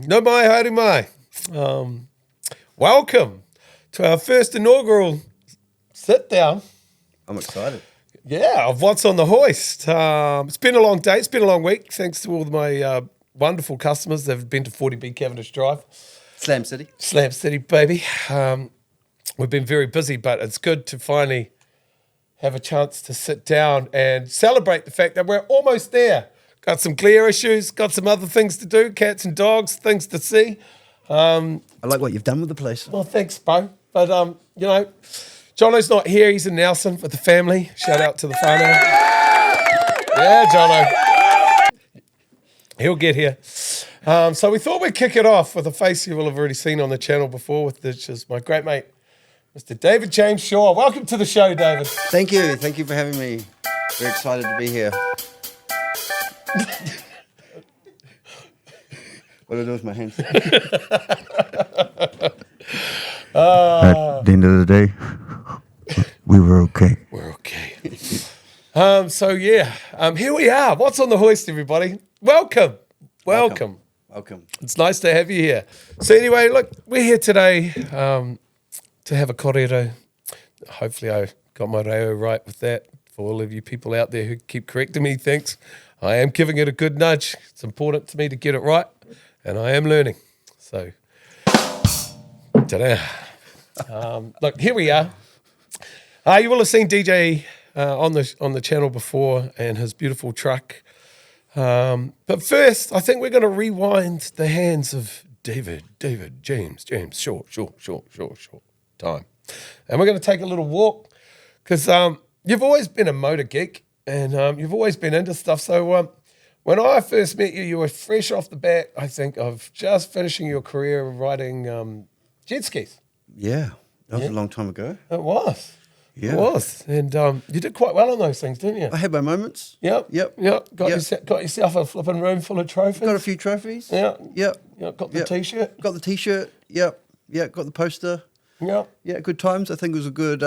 No mai, haere mai. Welcome to our first inaugural sit down. I'm excited. Yeah, of What's on the Hoist. It's been a long day. It's been a long week. Thanks to all of my wonderful customers that have been to 40B Cavendish Drive. Slam City. Slam City, baby. We've been very busy, but it's good to finally have a chance to sit down and celebrate the fact that we're almost there. Got some clear issues, got some other things to do, cats and dogs, things to see. I like what you've done with the place. Well, thanks, bro. But, you know, Jono's not here. He's in Nelson with the family. Shout out to the whānau. Yeah, Jono. He'll get here. So we thought we'd kick it off with a face you will have already seen on the channel before, which is my great mate, Mr. David James Shaw. Welcome to the show, David. Thank you. Thank you for having me. Very excited to be here. What do I do with my hands? At the end of the day, we were okay. We're okay. Here we are. What's on the hoist, everybody? Welcome. Welcome. It's nice to have you here. So anyway, look, we're here today to have a kōrero. Hopefully I got my reo right with that. For all of you people out there who keep correcting me, thanks. I am giving it a good nudge. It's important to me to get it right, and I am learning. So, ta-da. Look, here we are. You will have seen DJ on the channel before and his beautiful truck. But first, I think we're going to rewind the hands of David, James, short time. And we're going to take a little walk because you've always been a motor geek and you've always been into stuff. So when I first met you, you were fresh off the bat, I think, of just finishing your career riding jet skis. Yeah, that was a long time ago. It was. Yeah. It was. And you did quite well on those things, didn't you? I had my moments. Yep. Got yourself a flipping room full of trophies. Got a few trophies. Yeah. Yep. Got the T-shirt. Got the T-shirt. Yep. Yeah, got the poster. Yep. Yeah, good times. I think it was a good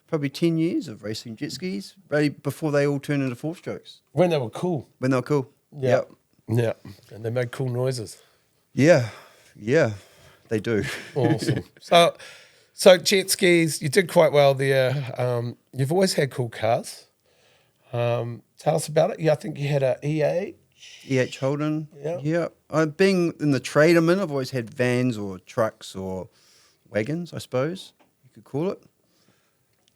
probably 10 years of racing jet skis, right before they all turned into four-strokes. When they were cool. Yeah. Yeah. And they made cool noises. Yeah, they do. Awesome. So jet skis, you did quite well there. You've always had cool cars. Tell us about it. Yeah, I think you had a EH Holden. Yeah. Being in the trade I'm in, I've always had vans or trucks or wagons, I suppose you could call it.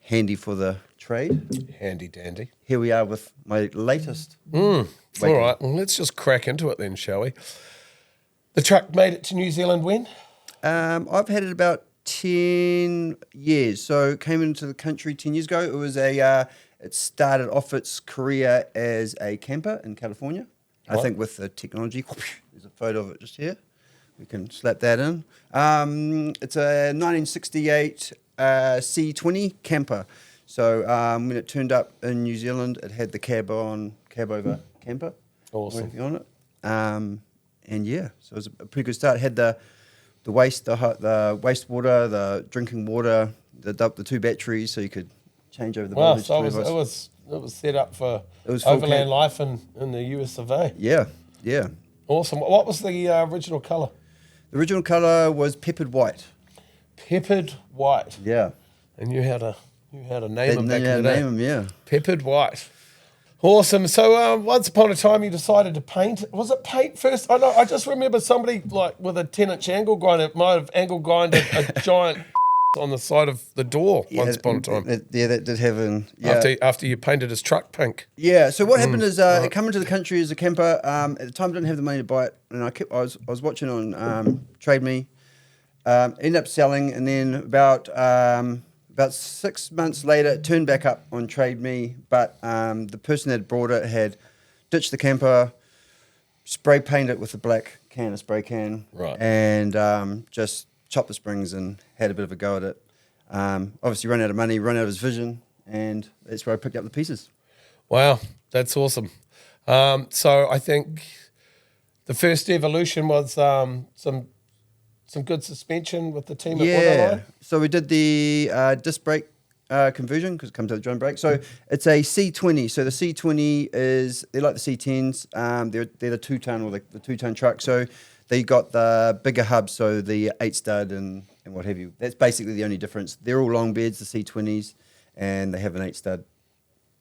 Handy for the trade. Handy dandy. Here we are with my latest. All right, well, let's just crack into it then, shall we? The truck made it to New Zealand when? I've had it about 10 years. So it came into the country 10 years ago. It was it started off its career as a camper in California. Right. I think with the technology, there's a photo of it just here. We can slap that in. It's a 1968 C20 camper. So when it turned up in New Zealand, it had the cab over camper. Awesome. On it. And yeah, so it was a pretty good start. It had the waste, the wastewater, the drinking water, the two batteries, so you could change over the voltage. So it was set up for overland life in the US of A. Yeah. Awesome. What was the original colour? The original colour was peppered white. Peppered white. Yeah. And you had a name him back in the day. Name him, yeah. Peppered white. Awesome. So once upon a time you decided to paint. Was it paint first? I just remember somebody like with a 10-inch angle grinder might have angle grinded a giant on the side of the door once upon a time. That did happen. After you painted his truck pink. Yeah. So what happened is it came into the country as a camper. At the time, I didn't have the money to buy it, and I was watching on Trade Me. Ended up selling, and then about 6 months later, it turned back up on Trade Me, but the person that brought it had ditched the camper, spray painted it with a black can, a spray can, right, and just chopped the springs and had a bit of a go at it. Obviously run out of money, run out of his vision, and that's where I picked up the pieces. Wow, that's awesome. So I think the first evolution was some good suspension with the team at WhatsOnTheHoist. So we did the disc brake conversion because it comes out of the drum brake. So it's a C20. So the C20 they're like the C10s. They're the 2-ton or the 2-ton truck. So they got the bigger hub, so the 8-stud and what have you. That's basically the only difference. They're all long beds, the C20s, and they have an 8-stud.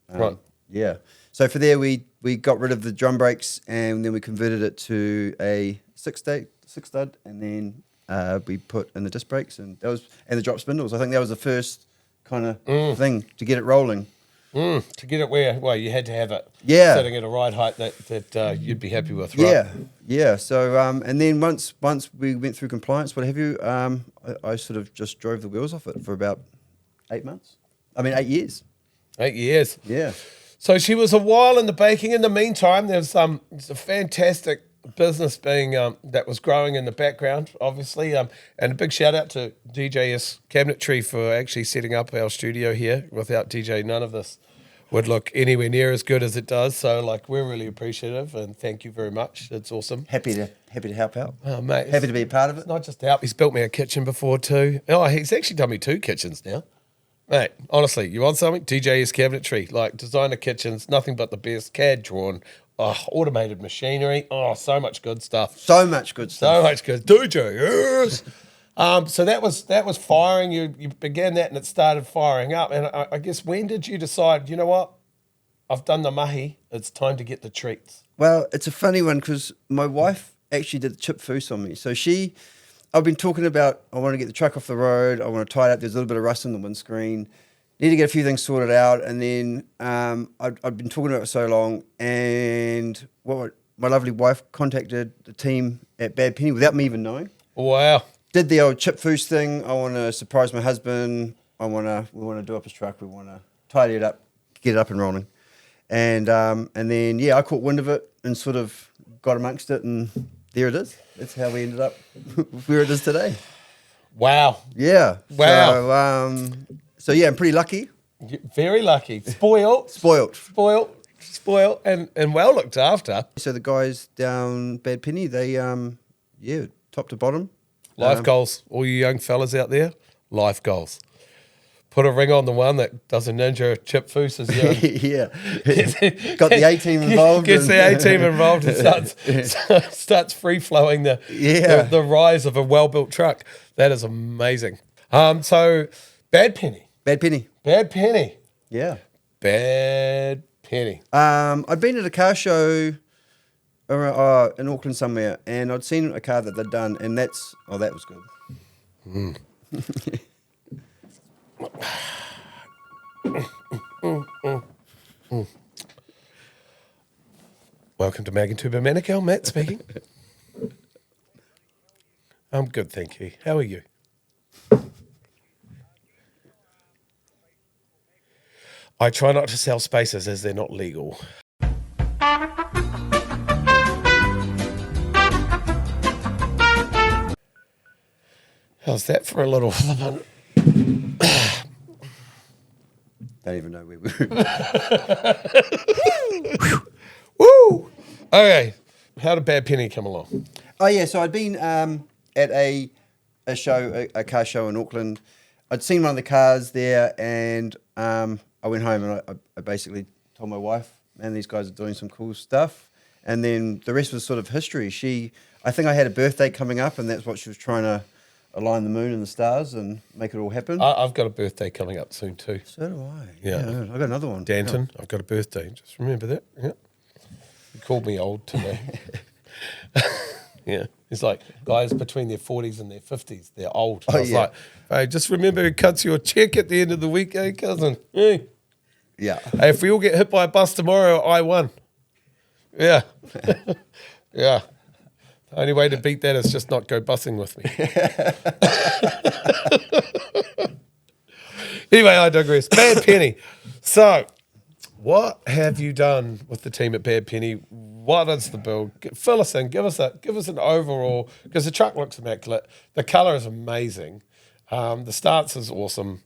Right. Yeah. So for there, we got rid of the drum brakes and then we converted it to a 6-stud, and then we put in the disc brakes and the drop spindles. I think that was the first kind of thing to get it rolling. To get it where you had to have it sitting at a ride height that you'd be happy with, right? Yeah. So and then once we went through compliance, what have you, I sort of just drove the wheels off it for about 8 months. 8 years. 8 years. Yeah. So she was a while in the baking. In the meantime, there's a fantastic business being that was growing in the background, obviously. And a big shout out to DJS Cabinetry for actually setting up our studio here. Without DJ, none of this would look anywhere near as good as it does. So, we're really appreciative and thank you very much. It's awesome. Happy to help out. Oh, mate. Happy to be a part of it. It's not just help. He's built me a kitchen before too. Oh, he's actually done me 2 kitchens now. Mate, honestly, you want something? DJS Cabinetry, designer kitchens, nothing but the best, CAD drawn, automated machinery, so much good stuff. So much good stuff. So much good. DJS. So that was firing. You began that and it started firing up. And I guess when did you decide, you know what? I've done the mahi. It's time to get the treats. Well, it's a funny one because my wife actually did the chip foose on me. So I've been talking about, I want to get the truck off the road. I want to tie it up. There's a little bit of rust in the windscreen. Need to get a few things sorted out. And then I've been talking about it so long. And my lovely wife contacted the team at Bad Penny without me even knowing. Wow. Did the old chip foose thing. I want to surprise my husband. We want to do up his truck. We want to tidy it up, get it up and rolling. And then, I caught wind of it and sort of got amongst it. And there it is. That's how we ended up where it is today. Wow. Yeah. Wow. So I'm pretty lucky. Very lucky. Spoiled, and well looked after. So the guys down Bad Penny, they, top to bottom. Life goals. All you young fellas out there, life goals. Put a ring on the one that does a ninja chip foose as you. Yeah. Got the A-team involved. Gets the A-team involved and starts free-flowing the rise of a well-built truck. That is amazing. So, Bad Penny. Bad Penny. Bad Penny. Yeah. Bad Penny. I'd been at a car show in Auckland somewhere, and I'd seen a car that they'd done, and that was good. Welcome to Magnitude Manukau. Matt speaking. I'm good, thank you. How are you? I try not to sell spaces as they're not legal. How's that for a little flippin'? Don't even know where we were. Woo! Okay, how did Bad Penny come along? Oh yeah, so I'd been at a car show in Auckland. I'd seen one of the cars there, and I went home and I basically told my wife, "Man, these guys are doing some cool stuff." And then the rest was sort of history. I think I had a birthday coming up, and that's what she was trying to align the moon and the stars and make it all happen. I've got a birthday coming up soon too. So do I. Yeah. I've got another one. Danton, I've got a birthday. Just remember that. Yeah. He called me old today. Yeah. It's like guys between their 40s and their 50s, they're old. I was like, hey, just remember who cuts your check at the end of the week, eh, cousin? Hey. Yeah. Hey, if we all get hit by a bus tomorrow, I won. Yeah. Yeah. The only way to beat that is just not go bussing with me. Anyway, I digress. Bad Penny. So, what have you done with the team at Bad Penny? What is the build? Fill us in. Give us an overall, because the truck looks immaculate. The colour is amazing. The stance is awesome.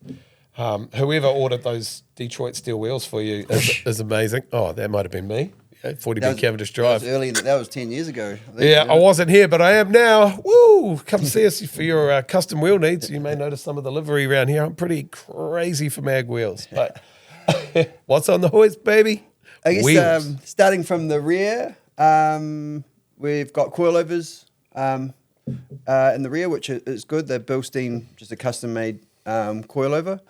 Whoever ordered those Detroit steel wheels for you is amazing. Oh, that might have been me. 40B Cavendish That was Drive. early. That was 10 years ago. I think, Yeah, I wasn't here, but I am now. Woo! Come see us for your custom wheel needs. You may notice some of the livery around here. I'm pretty crazy for mag wheels. But what's on the hoist, baby? I guess Wheels. starting from the rear, we've got coilovers in the rear, which is good. They're Bilstein, just a custom-made coilover.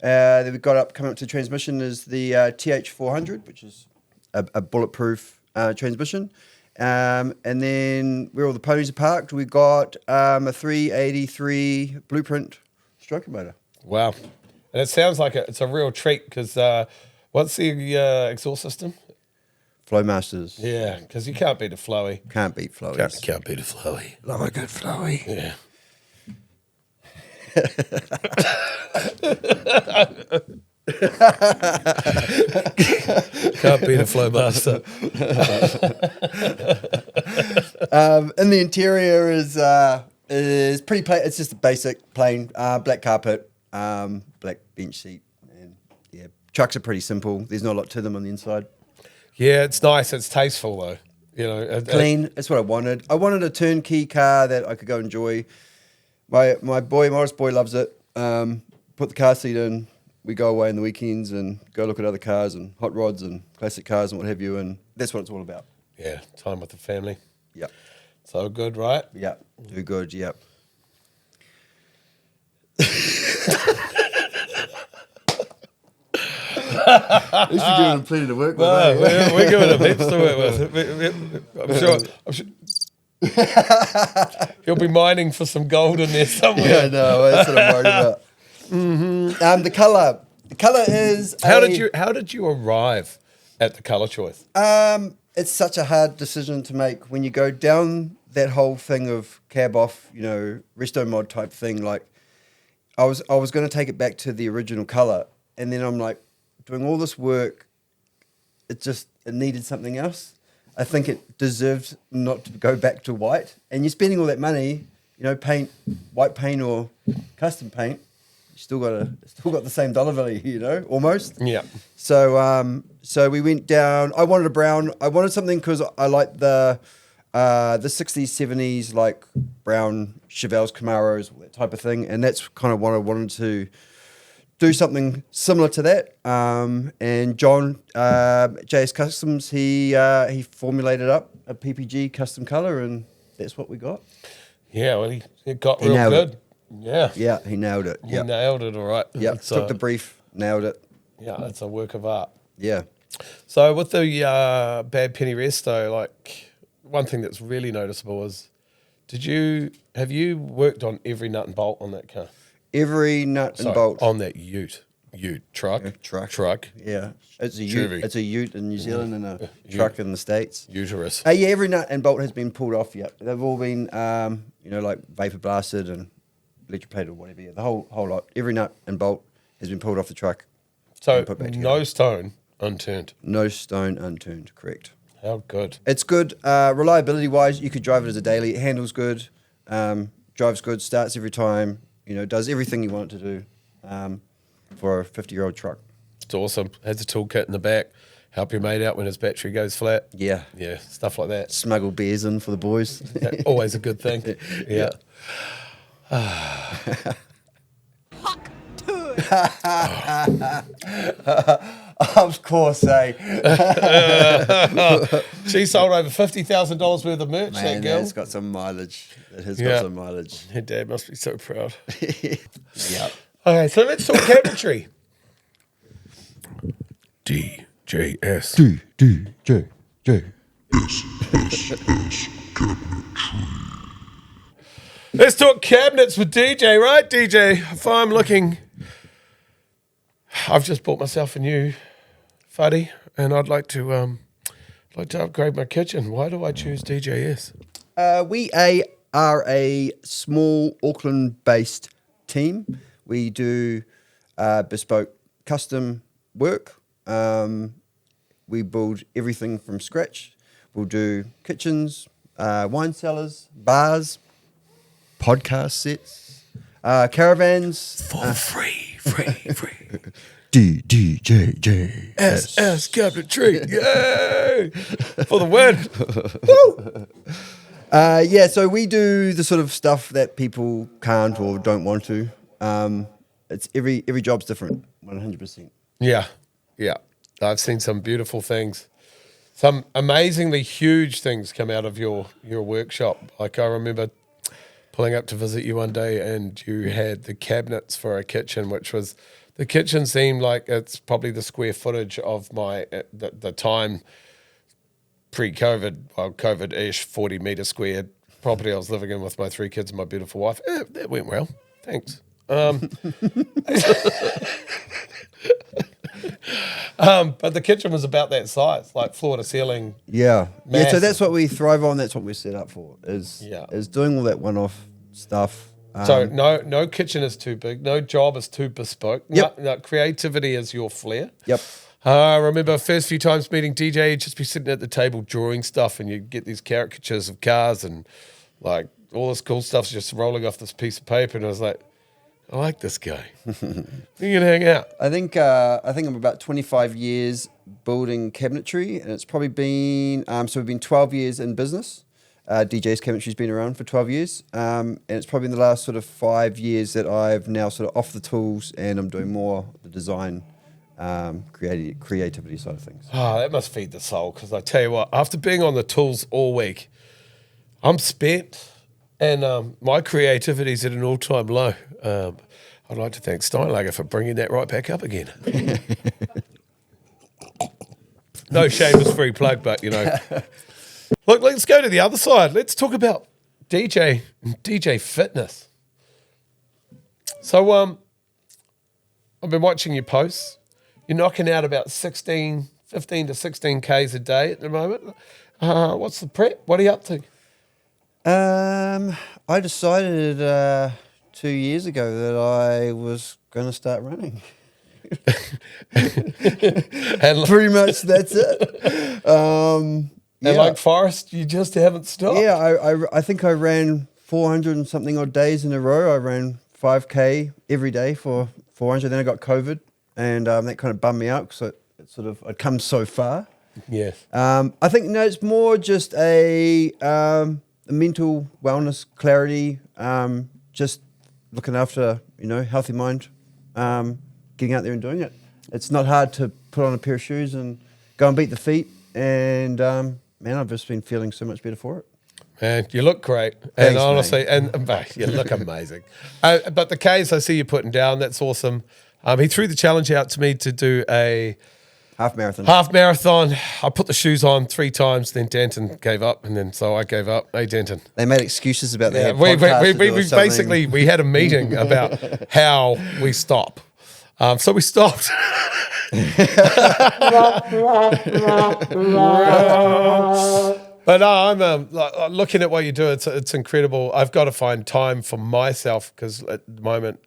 Then we've got coming up to transmission is the TH400, which is a bulletproof transmission. And then where all the ponies are parked, we've got a 383 Blueprint stroker motor. Wow. And it sounds like it's a real treat because what's the exhaust system? Flowmasters. Yeah, because you can't beat a flowy. Can't beat Flowies. Can't beat a flowy. Love a good flowy. Yeah. Can't beat a Flowmaster. And the interior is pretty plain. It's just a basic plain black carpet, black bench seat, and yeah, trucks are pretty simple. There's not a lot to them on the inside. Yeah, it's nice. It's tasteful though. You know, Clean. That's what I wanted. I wanted a turnkey car that I could go enjoy. My Morris boy loves it. Put the car seat in. We go away on the weekends and go look at other cars and hot rods and classic cars and what have you. And that's what it's all about. Yeah, time with the family. Yep. So good, right? Yep. Do good. Yep. At least you're giving him plenty to work with. We're giving him heaps to work with. I'm sure he'll be mining for some gold in there somewhere. Yeah, no, that's what I'm worried about. The color is. How did you arrive at the color choice? It's such a hard decision to make when you go down that whole thing of cab off, resto mod type thing. Like, I was going to take it back to the original color, and then I'm like, doing all this work, it needed something else. I think it deserved not to go back to white. And you're spending all that money, paint, white paint or custom paint. You still got the same dollar value, almost. Yeah. So we went down. I wanted a brown. I wanted something because I like the 60s, 70s, like brown Chevelles, Camaros, that type of thing. And that's kind of what I wanted to do, something similar to that. And John, JS Customs, he formulated up a PPG custom color, and that's what we got. Yeah, well, he got real good. It. Yeah. Yeah, he nailed it. He nailed it, all right. Yeah, took the brief, nailed it. Yeah, it's a work of art. Yeah. So with the Bad Penny Resto, like one thing that's really noticeable is, have you worked on every nut and bolt on that car? Every nut and bolt on that truck. Yeah, it's a Chevy. ute. It's a ute in New Zealand and a truck in the States. Uterus. Yeah, every nut and bolt has been pulled off. Yeah, they've all been, like vapor blasted and electroplated or whatever. Yeah, the whole lot. Every nut and bolt has been pulled off the truck. So no stone unturned. No stone unturned. Correct. How good. It's good. Reliability wise, you could drive it as a daily. It handles good. Drives good. Starts every time. Does everything you want it to do for a 50-year-old truck. It's awesome. Has a toolkit in the back. Help your mate out when his battery goes flat. Yeah. Yeah, stuff like that. Smuggle beers in for the boys. Always a good thing. Yeah. Of course, eh? She sold over $50,000 worth of merch, Man, that girl. it's got some mileage. It has got some mileage. Her dad must be so proud. Yep. Okay, so let's talk cabinetry. DJS. DJ. Let's talk cabinets with DJ, right, DJ? If I'm looking, I've just bought myself a new fuddy, and I'd like to upgrade my kitchen. Why do I choose DJS? We are a small Auckland-based team. We do bespoke custom work. We build everything from scratch. We'll do kitchens, wine cellars, bars, podcast sets, caravans. For free. DJJ. SS Cabinetry. Yay! For the win. Yeah, so we do the sort of stuff that people can't or don't want to. It's every job's different, 100%. Yeah. I've seen some beautiful things. Some amazingly huge things come out of your workshop. Like I remember pulling up to visit you one day and you had the cabinets for a kitchen, which was, the kitchen seemed like it's probably the square footage of my, the time pre-COVID, well, COVID-ish, 40 metre square property I was living in with my 3 kids and my beautiful wife. That went well. Thanks. But the kitchen was about that size, like floor to ceiling. Yeah. Massive. So that's what we thrive on. That's what we're set up for, is doing all that one-off stuff. So no kitchen is too big. No job is too bespoke. Yep. No, creativity is your flair. Yep. I remember first few times meeting DJ, you'd just be sitting at the table drawing stuff and you'd get these caricatures of cars and like all this cool stuff's just rolling off this piece of paper. And I was like, I like this guy. You can hang out. I think I'm about 25 years building cabinetry, and it's probably been so we've been 12 years in business. DJS Cabinetry's been around for 12 years, and it's probably in the last sort of 5 years that I've now sort of off the tools and I'm doing more the design, creativity side of things. Oh, that must feed the soul, because I tell you what, after being on the tools all week, I'm spent. And my creativity's at an all-time low. I'd like to thank Steinlager for bringing that right back up again. No shameless free plug, but, you know. Look, let's go to the other side. Let's talk about DJ and DJ fitness. So I've been watching your posts. You're knocking out about 15 to 16 Ks a day at the moment. What's the prep? What are you up to? I decided 2 years ago that I was going to start running. And pretty much that's it. And like Forrest, you just haven't stopped. Yeah, I think I ran 400 and something odd days in a row. I ran 5K every day for 400. Then I got COVID, and that kind of bummed me out because I'd come so far. Yes. I think it's more just a mental wellness, clarity, just looking after, healthy mind, getting out there and doing it. It's not hard to put on a pair of shoes and go and beat the feet. And, man, I've just been feeling so much better for it. Man, you look great. Thanks, and honestly, you look amazing. But the Ks I see you putting down, that's awesome. He threw the challenge out to me to do a half marathon. I put the shoes on 3 times, then Danton gave up, and then so I gave up. Hey, Danton. They made excuses about that. We basically we had a meeting about how we stop. So we stopped. But I'm looking at what you do. It's incredible. I've got to find time for myself because at the moment,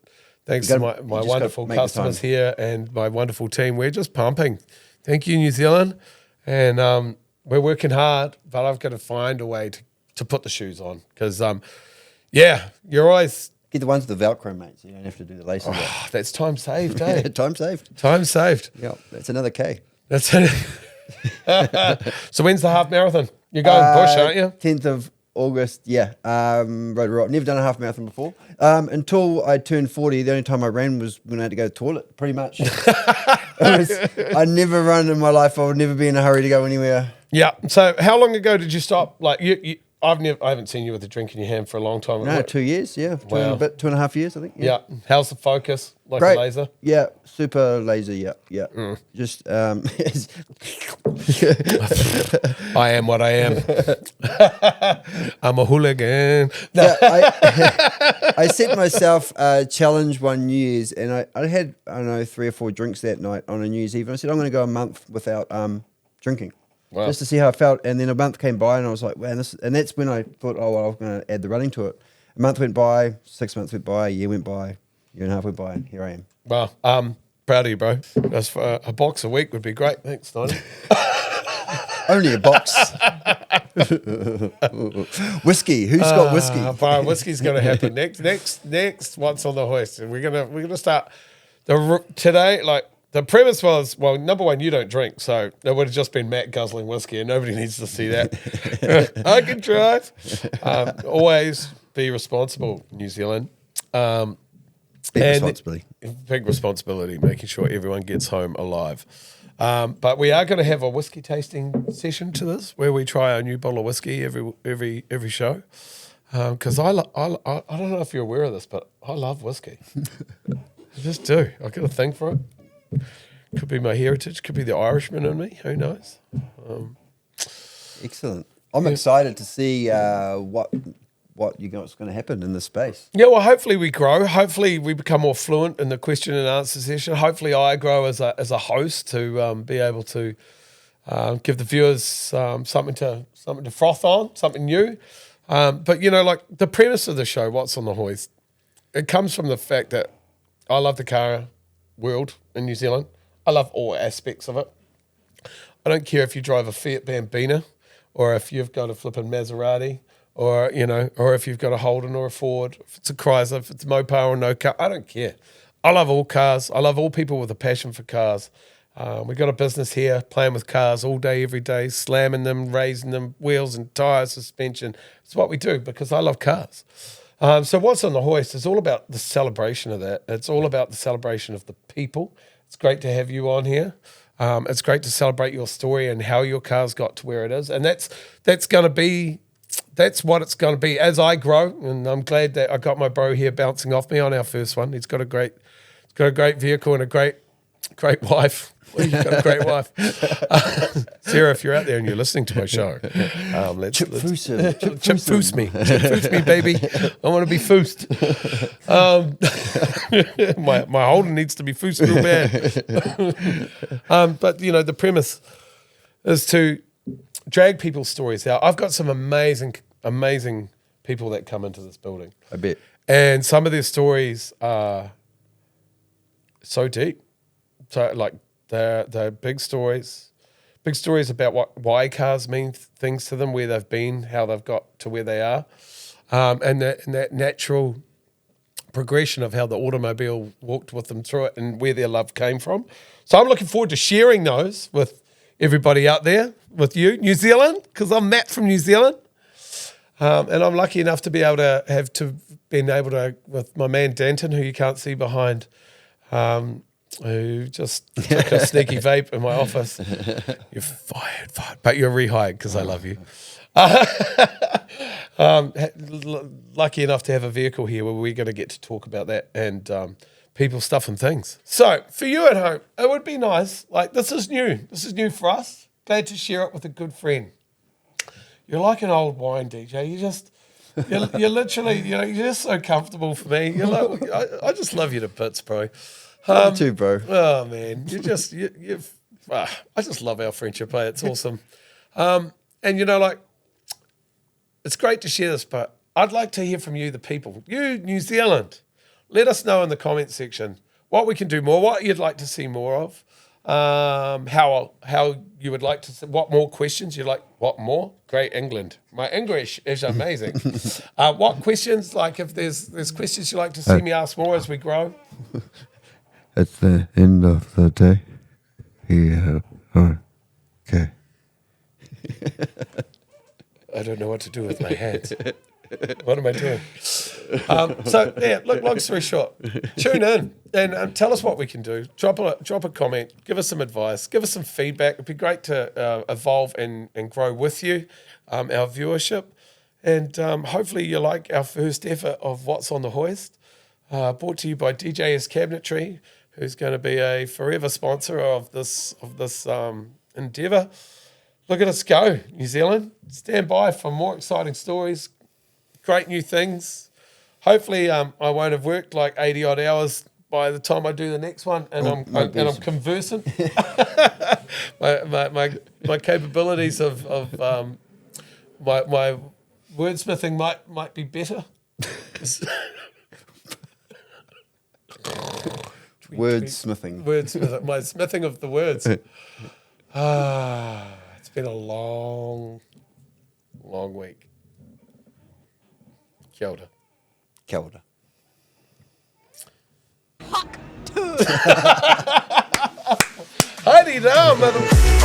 thanks to my wonderful customers here and my wonderful team, we're just pumping. Thank you, New Zealand. And we're working hard, but I've got to find a way to put the shoes on because, you're always... Get the ones with the Velcro, mate, so you don't have to do the laces. Oh, that's time saved, eh? Time saved. Time saved. Yeah, that's another K. That's it. So when's the half marathon? You're going bush, aren't you? 10th of August, yeah. Right. Never done a half marathon before. Until I turned 40, the only time I ran was when I had to go to the toilet, pretty much. I'd never run in my life. I would never be in a hurry to go anywhere. Yeah. So how long ago did you stop? Like I haven't seen you with a drink in your hand for a long time. No, 2 years, yeah. Two Wow. and a bit, 2.5 years, I think. Yeah. How's the focus? Like Great. a laser? Yeah, super laser, yeah. Just, I am what I am. I'm a hooligan. No. Yeah, I set myself a challenge one New Year's, and I had, 3 or 4 drinks that night on a New Year's Eve. And I said, I'm going to go a month without drinking. Wow. Just to see how I felt. And then a month came by and I was like, man, and that's when I thought, I'm going to add the running to it. A month went by, 6 months went by, a year went by, year and a half went by, and here I am. Wow. Proud of you, bro. That's for a box a week would be great. Thanks, Donnie. Only a box. Whiskey. Who's got whiskey? Bro, whiskey's going to happen next. What's on the hoist? And we're gonna start today. Like the premise was, well, number one, you don't drink, so it would have just been Matt guzzling whiskey, and nobody needs to see that. I can drive. Always be responsible, New Zealand. Big responsibility. Big responsibility, making sure everyone gets home alive. But we are going to have a whiskey tasting session to this, where we try our new bottle of whiskey every show. Because I don't know if you're aware of this, but I love whiskey. I just do. I got a thing for it. Could be my heritage. Could be the Irishman in me. Who knows? Excellent. I'm excited to see what's going to happen in this space. Yeah, well, hopefully we grow. Hopefully we become more fluent in the question and answer session. Hopefully I grow as a host to be able to give the viewers something to froth on, something new. But like the premise of the show, What's on the Hoist, it comes from the fact that I love the car world in New Zealand. I love all aspects of it. I don't care if you drive a Fiat Bambina, or if you've got a flipping Maserati, or if you've got a Holden or a Ford, if it's a Chrysler, if it's a Mopar or no car. I don't care. I love all cars. I love all people with a passion for cars. We've got a business here playing with cars all day, every day, slamming them, raising them, wheels and tyres, suspension. It's what we do because I love cars. So What's on the Hoist is all about the celebration of that. It's all about the celebration of the people. It's great to have you on here. It's great to celebrate your story and how your car's got to where it is. And that's what it's going to be as I grow. And I'm glad that I got my bro here bouncing off me on our first one. He's got a great vehicle and a great wife. Well, you've got a great wife. Sarah, if you're out there and you're listening to my show, Chip foos me. Chip foos me, baby. I want to be foosed. My Holden needs to be foosed real bad. But, the premise is to drag people's stories out. I've got some amazing people that come into this building. I bet. And some of their stories are so deep. So, they're big stories about why cars mean things to them, where they've been, how they've got to where they are, and that natural progression of how the automobile walked with them through it and where their love came from. So I'm looking forward to sharing those with everybody out there, with you, New Zealand, because I'm Matt from New Zealand, and I'm lucky enough to be able to with my man Danton, who you can't see behind. Who just took a sneaky vape in my office. You're fired. But you're rehired because I love you. Lucky enough to have a vehicle here where we're going to get to talk about that and people, stuff and things. So for you at home, it would be nice. This is new. This is new for us. Glad to share it with a good friend. You're like an old wine, DJ. You're literally, you're just so comfortable for me. I just love you to bits, bro. You too, bro. Oh man, I just love our friendship. It's awesome. And it's great to share this, but I'd like to hear from you, the people. You, New Zealand, let us know in the comments section what we can do more, what you'd like to see more of, how you would like to see, what more questions you'd like, what more? Great England. My English is amazing. What questions, if there's questions you'd like to see me ask more as we grow. At the end of the day, okay. I don't know what to do with my hands. What am I doing? Long story short, tune in and tell us what we can do. Drop a comment, give us some advice, give us some feedback. It'd be great to evolve and grow with you, our viewership. And hopefully you like our first effort of What's on the Hoist, brought to you by DJS Cabinetry, who's going to be a forever sponsor of this endeavour. Look at us go, New Zealand. Stand by for more exciting stories, great new things. Hopefully, I won't have worked 80-odd hours by the time I do the next one, and I'm conversant. my capabilities of my wordsmithing might be better. Wordsmithing. My smithing of the words. It's been a long week. Kia ora. Kia ora. Fuck. lay down, mother.